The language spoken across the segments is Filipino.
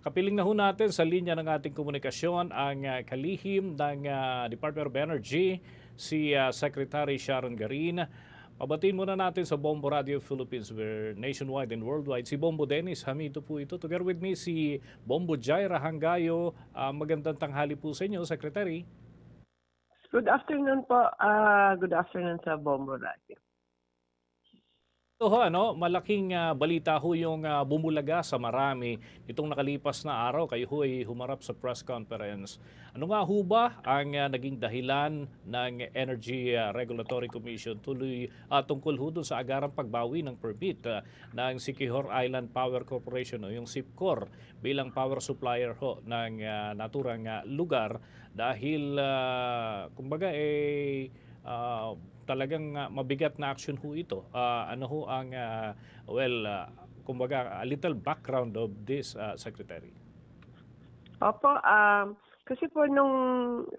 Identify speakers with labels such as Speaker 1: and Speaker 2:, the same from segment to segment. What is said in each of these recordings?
Speaker 1: Kapiling na ho natin sa linya ng ating komunikasyon ang kalihim ng Department of Energy, si Secretary Sharon Garin. Pabatiin muna natin sa Bombo Radio Philippines, where nationwide and worldwide. Si Bombo Dennis Hamido po ito. Together with me si Bombo Jaira Hangayo. Magandang tanghali po sa inyo, Secretary.
Speaker 2: Good afternoon po. Good afternoon sa Bombo Radio.
Speaker 1: Ito ho, malaking balita ho yung bumulaga sa marami itong nakalipas na araw. Kayo ho ay humarap sa press conference. Ano nga ho ba ang naging dahilan ng Energy Regulatory Commission tungkol ho dun sa agarang pagbawi ng permit ng Siquijor Island Power Corporation o yung SIPCOR bilang power supplier ho ng naturang lugar dahil kumbaga talagang mabigat na action ho ito. Ano ho ang, kumbaga, a little background of this, Secretary?
Speaker 2: Opo, kasi po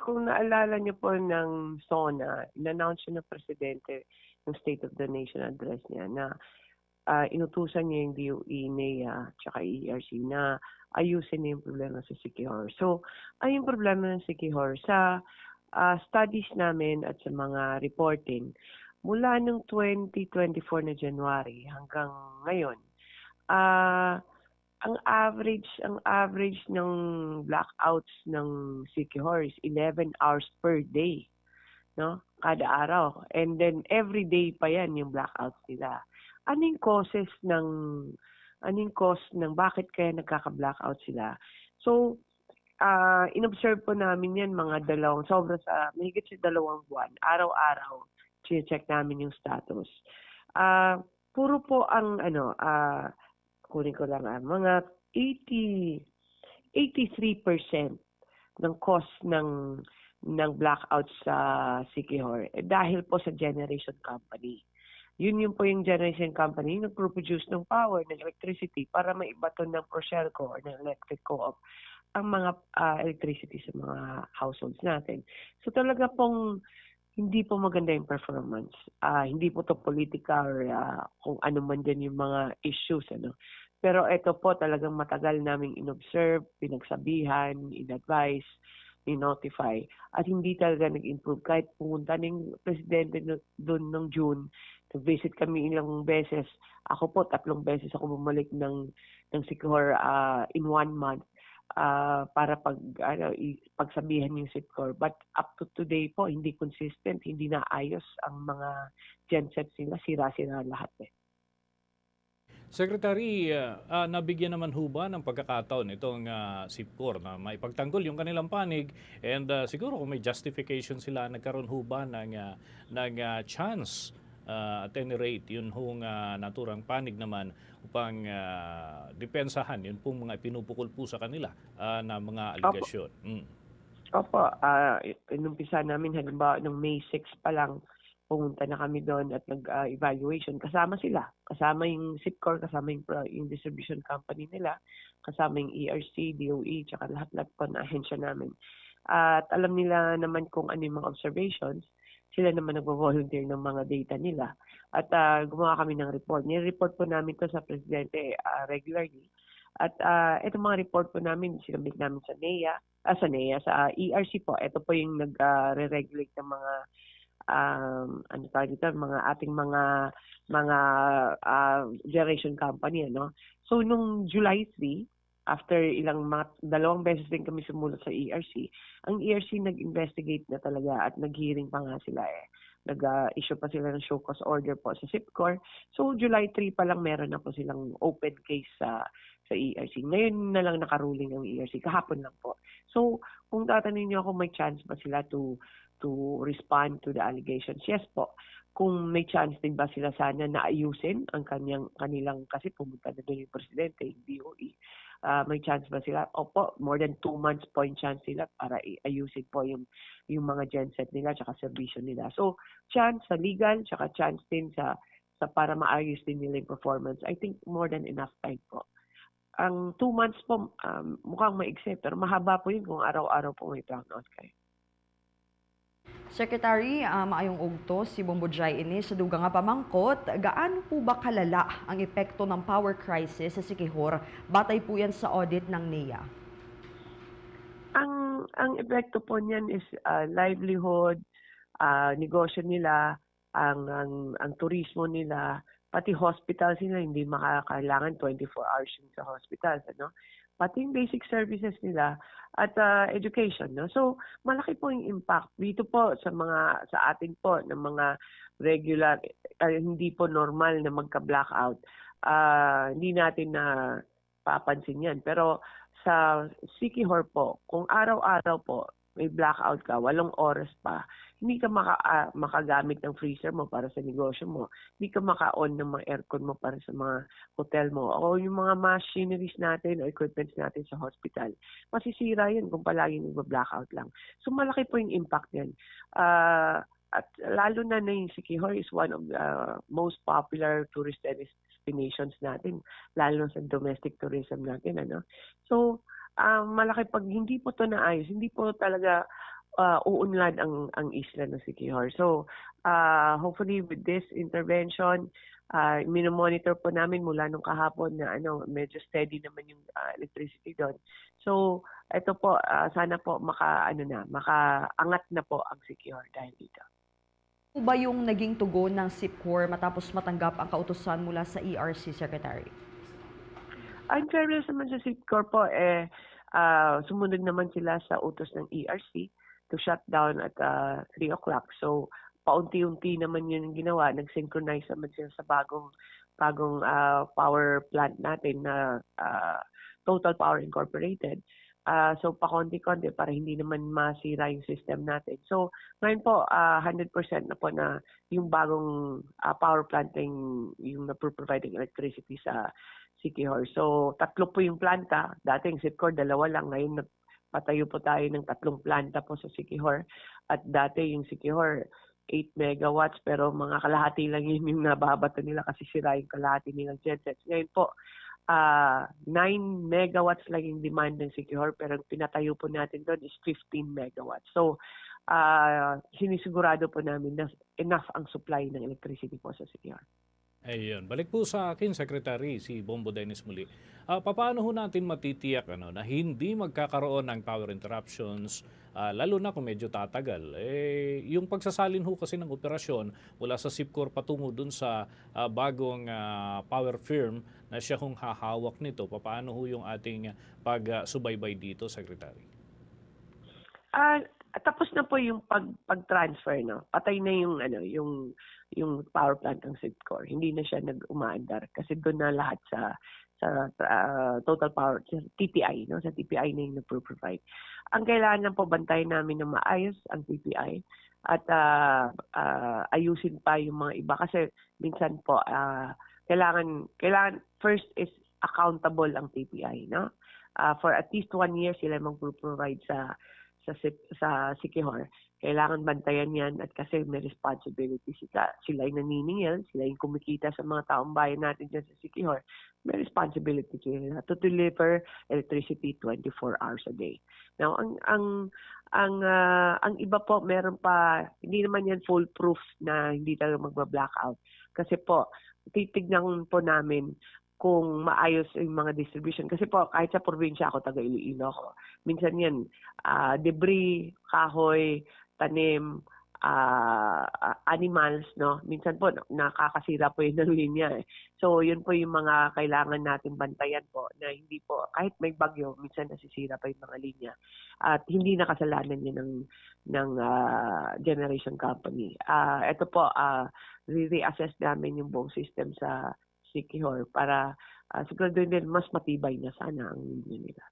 Speaker 2: kung naalala niyo po ng SONA, in-announce ng Presidente ng State of the Nation address niya na inutusan niya yung DOE, NEA, tsaka ERC na ayusin niya yung problema sa Siquijor. So, yung problema ng Siquijor sa studies namin at sa mga reporting, mula nung 2024 na January hanggang ngayon, ang average ng blackouts ng Siquijor is 11 hours per day, no? Kada araw. And then every day pa yan yung blackouts nila. Anong cause ng bakit kaya nagkaka-blackout sila? So, in-observe po namin yan mahigit sa 2 buwan, araw-araw, check namin yung status. Puro po ang, kunin ko lang, mga 83% ng cost ng blackout sa Siquijor dahil po sa generation company. Yun po yung generation company na nagpo-produce ng power, ng electricity para maibaton ng Procelco or ng electric co-op ang mga electricity sa mga households natin. So talaga pong hindi po maganda yung performance. Hindi po to politika or kung ano man din yung mga issues. Pero ito po talagang matagal naming in-observe, pinagsabihan, in-advise, in-notify. At hindi talaga nag-improve. Kahit pumunta ng presidente doon ng June, nag-visit kami ilang beses. Ako po, 3 beses ako bumalik ng Siquijor in 1 month. Para pagsabihan yung SIPCOR. But up to today po, hindi consistent, hindi naayos ang mga gensets nila, sira-sira lahat
Speaker 1: Secretary, nabigyan naman ho ba ng pagkakataon itong SIPCOR na maipagtanggol yung kanilang panig and siguro kung may justification sila, nagkaroon ho ba ng chance at any rate, yun hong naturang panig naman upang depensahan, yun pong mga pinupukol po sa kanila na mga aligasyon.
Speaker 2: Opo, inumpisa namin halimbawa nung May 6 pa lang, pumunta na kami doon at nag-evaluation. Kasama sila. Kasama yung SIPCOR, kasama yung distribution company nila, kasama yung ERC, DOE, tsaka lahat-lahat po na ahensya namin. At alam nila naman kung ano yung mga observations. Sila naman nagvo-volunteer ng mga data nila. At gumawa kami ng report. Nire-report po namin to sa Presidente regularly. At itong mga report po namin, sinabit namin sa NEA, sa ERC po. Ito po yung nag-re-regulate ng mga mga ating mga generation company, So nung July 3, after mga 2 beses din kami sumulat sa ERC, ang ERC nag-investigate na talaga at nag-hearing pa nga sila Nag-issue pa sila ng show cause order po sa SIPCOR. So July 3 pa lang meron na po silang open case sa ERC. Ngayon na lang nakaruling ang ERC, kahapon lang po. So kung tatanungin niyo ako may chance ba sila to respond to the allegations, yes po. Kung may chance din ba sila sana na ayusin ang kanilang, kasi pumunta na doon yung Presidente, yung DOE. May chance ba sila? Opo, more than 2 months po yung chance nila para ayusin po yung mga genset nila tsaka servisyo nila. So, chance sa legal, tsaka chance din sa para maayos din nila yung performance. I think more than enough time po. Ang 2 months po, mukhang maigsi, pero mahaba po yun kung araw-araw po may brownout kayo.
Speaker 3: Secretary, maayong ugto si Bombojay ini sa dugang nga pamangkot, gaano po ba kalala ang epekto ng power crisis sa Siquijor? Batay po yan sa audit ng NEA.
Speaker 2: Ang epekto po niyan is livelihood, negosyo nila, ang turismo nila, pati hospitals nila hindi makakailangan 24 hours yun sa hospitals, ano? Pati yung basic services nila at education, no? So malaki po yung impact dito po sa atin po ng mga regular hindi po normal na magka-blackout. Hindi natin na papansin 'yan. Pero sa Siquijor po, kung araw-araw po may blackout ka, 8 oras pa, hindi ka makagamit ng freezer mo para sa negosyo mo. Hindi ka maka-on ng mga aircon mo para sa mga hotel mo. O yung mga machineries natin o equipments natin sa hospital. Masisira yun kung palagi nagba-blackout lang. So malaki po yung impact niyan. At lalo na yung Siquijor is one of the most popular tourist destinations natin, lalo sa domestic tourism natin, ano. So malaki pag hindi po to naayos, hindi po talaga uunlad ang isla ng Siquijor. So hopefully with this intervention, minomonitor po namin mula nung kahapon na medyo steady naman yung electricity doon. So ito po sana po makaangat na po ang Siquijor dahil dito.
Speaker 3: Ano ba yung naging tugon ng SIPCOR matapos matanggap ang kautusan mula sa ERC, Secretary?
Speaker 2: Ang fairness naman sa SIPCOR po, sumunod naman sila sa utos ng ERC to shut down at 3 o'clock. So, paunti-unti naman yun ginawa. Nag-synchronize naman sila sa bagong power plant natin na Total Power Incorporated. So, pakonti-konti para hindi naman masira yung system natin. So, ngayon po, 100% na po na yung bagong power plant yung na-providing electricity sa Siquijor. So, 3 po yung planta. Dati yung SIPCOR, 2 lang. Ngayon, patayo po tayo ng 3 planta po sa Siquijor. At dati yung Siquijor, 8 megawatts, pero mga kalahati lang yun yung nababato nila kasi sira yung kalahati nilang gensets. Ngayon po, 9 megawatts lang yung demand ng Siquijor, pero ang pinatayo po natin doon is 15 megawatts. So, sinisigurado po namin na enough ang supply ng electricity po sa Siquijor.
Speaker 1: Ayun. Balik po sa akin, Secretary, si Bombo Dennis muli. Paano ho natin matitiyak na hindi magkakaroon ng power interruptions, lalo na kung medyo tatagal? Yung pagsasalin ho kasi ng operasyon mula sa SIPCOR patungo dun sa bagong power firm na siya hong hahawak nito, paano ho yung ating pagsubaybay dito, Secretary?
Speaker 2: Tapos na po yung pag-transfer, no. Patay na yung power plant ng SIPCOR. Hindi na siya umaandar kasi doon na lahat sa Total Power, sa TPI, no, sa TPI na yung nagpo-provide. Ang kailangan lang po bantayan namin na maayos ang TPI at ayusin pa yung mga iba kasi minsan po kailangan first is accountable ang TPI, no. For at least 1 year sila magpo-provide sa Siquijor. Kailangan bantayan yan at kasi may responsibility sila. Sila yung naniningil, sila yung kumikita sa mga taong bayan natin dyan sa Siquijor. May responsibility sila to deliver electricity 24 hours a day. Now, ang iba po, meron pa, hindi naman yan foolproof na hindi talaga magba-blackout. Kasi po, titignan po namin kung maayos yung mga distribution. Kasi po, kahit sa probinsya ako, taga Iloilo ako. Minsan yan, debris, kahoy, tanim, animals, no? Minsan po, nakakasira po yun ng linya. So, yun po yung mga kailangan natin bantayan po na hindi po, kahit may bagyo, minsan nasisira pa yung mga linya. At hindi nakasalanan yun ng generation company. Ito po, re-reassess namin yung buong system sa Siquijor para siguraduhin din mas matibay na sana ang linya nila.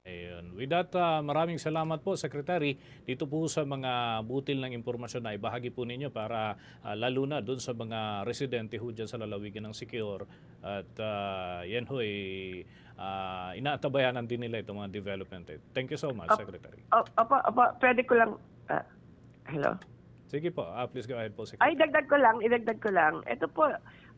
Speaker 1: Ayun. With that, maraming salamat po, Secretary, dito po sa mga butil ng impormasyon na ibahagi po ninyo para lalo na doon sa mga residente ho dyan sa lalawigan ng Siquijor. At yan ho, inaatabayanan din nila itong mga development. Thank you so much, Secretary.
Speaker 2: Pwede ko lang, hello?
Speaker 1: Sige po, please go ahead po,
Speaker 2: Ay,
Speaker 1: Secretary.
Speaker 2: idagdag ko lang. Ito po,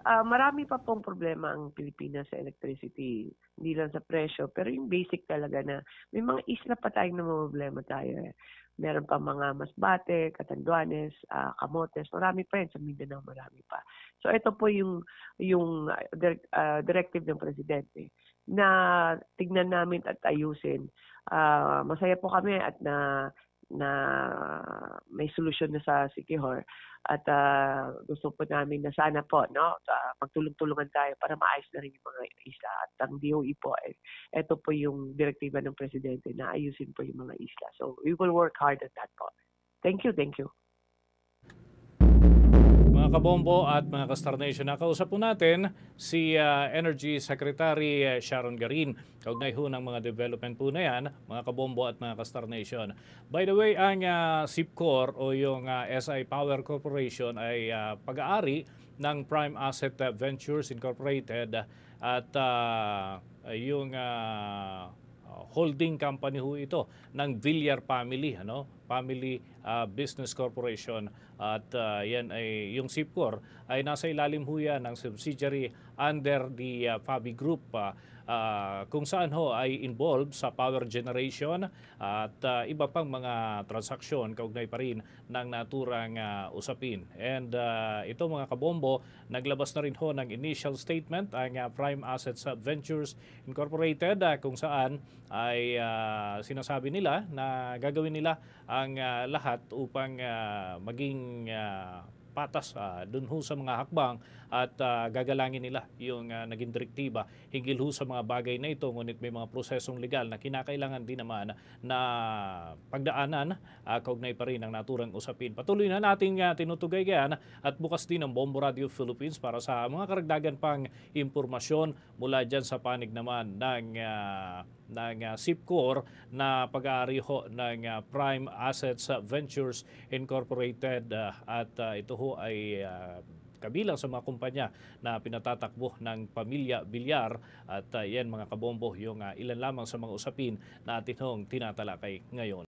Speaker 2: marami pa pong problema ang Pilipinas sa electricity. Hindi lang sa presyo, pero yung basic talaga na may mga isla pa tayong problema tayo. Meron pa mga Masbate, Catanduanes, Camotes, marami pa yan. Sa Mindanao, marami pa. So ito po yung directive ng Presidente na tignan namin at ayusin. Masaya po kami at na may solusyon na sa Siquijor at gusto po namin na sana po magtulong-tulungan tayo para maayos na rin yung mga isla at ang DOE po ito po yung direktiba ng presidente na ayusin po yung mga isla. So we will work hard at that po. Thank you.
Speaker 1: Mga kabombo at mga ka-Star Nation, nakausap po natin si Energy Secretary Sharon Garin. Kaugnay ho ng mga development po na yan, mga kabombo at mga ka-Star Nation. By the way, ang SIPCOR o yung SI Power Corporation ay pag-aari ng Prime Asset Ventures Incorporated at yung holding company ho ito ng Villar Family, Family Business Corporation. At yan ay yung SIPCOR ay nasa ilalim ho yan ng subsidiary under the Fabi Group kung saan ho ay involved sa power generation at iba pang mga transaksyon kaugnay pa rin ng naturang usapin. And ito mga kabombo, naglabas na rin ho ng initial statement ang Prime Assets Ventures Incorporated kung saan ay sinasabi nila na gagawin nila ang lahat upang maging patas dun ho sa mga hakbang at gagalangin nila yung naging direktiba hinggil ho sa mga bagay na ito, ngunit may mga prosesong legal na kinakailangan din naman na pagdaanan kaugnay pa rin ang naturang usapin. Patuloy na nating tinutugay yan at bukas din ang Bombo Radio Philippines para sa mga karagdagan pang impormasyon mula dyan sa panig naman ng SIPCOR na pag-aari ho ng Prime Assets Ventures Incorporated at ito ho ay kabilang sa mga kumpanya na pinatatakbo ng pamilya Villar at yan mga kabombo yung ilan lamang sa mga usapin na atin hong tinatalakay ngayon.